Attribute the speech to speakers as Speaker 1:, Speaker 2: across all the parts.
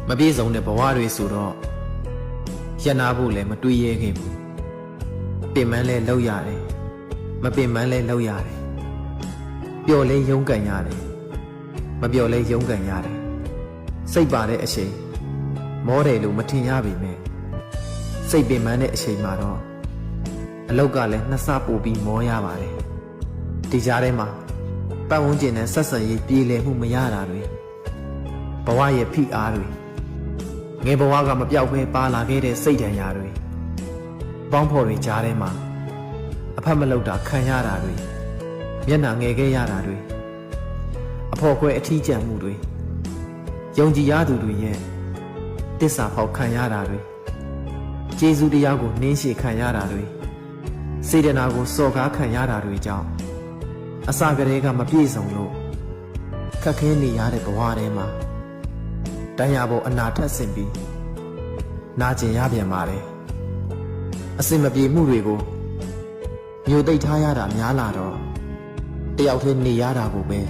Speaker 1: မပြေဆုံးတဲ့ဘဝတွေဆိုတော့ရနာဖို့လည်းမတွေးရဲခဲ့ဘူးပင်မလဲလောက်ရတယ်မပင်မလဲလောက်ရတယ်ပျော်လဲရုန်းကန်ရတယ်မပျော်လဲရုန်းကန်ရတယ်စိတ်ပါတဲ့အချိန်မောတယ်လို့မထင်ရပေမဲ့စိတ်ပင်ပန်းတဲ့အချိန်မှာတော့အလောက်ကလည်းနှစ်ဆပိုပြီးမောရပါတယ်ဒီကြားထဲမှာပတ်ဝန်းကျင်နဲ့ဆက်ဆံရေးပြေလည်မှုမရတာတွေဘဝရဲ့ဖိအားတွေငယ်ဘဝကမပြောက်ဘဲပါလာခဲ့တဲ့စိတ်ဒဏ်ရာတွေပေါင်းဖော်တွေကြားထဲမှာအဖက်မလုပ်တာခံရတာတွေမျက်နှာငယ်ခဲ့ရတာတွေအဖို့ခွဲအထီးကျန်မှုတွေယုံကြည်ရသူတွေရဲ့တစ္ဆာဖောက်ခံရတာတွေကျေးဇူးတရားကိုနှင်းရှည်ခံရတာတွေစေတနာကိုစော်ကားခံရတာတွေကြောင့်အစကတည်းကမပြည့်စုံလို့ခက်ခဲနေရတဲ့ဘဝထဲမှာတရားပေါ်အနာထက်ဆင်ပြီးနာကျင်ရပြန်ပါတယ်အစင်မပြေမှုတွေကိုမျိုးသိပ်ထားရတာများလာတော့တယောက်တည်းနေရတာကိုပဲ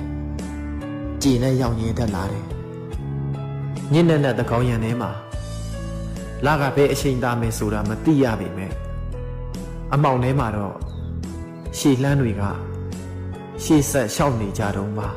Speaker 1: ကြည်နဲ့ရောက်ရင်းတက်လာတယ်ညင်နဲ့သကောင်းရံထဲမှာလာကပဲအချိန်သားမယ်ဆိုတာမသိရပေမဲ့အမောင်ထဲမှာတော့ရှည်လှမ်းတွေကရှေ့ဆက်ရှောက်နေကြတော့ပါ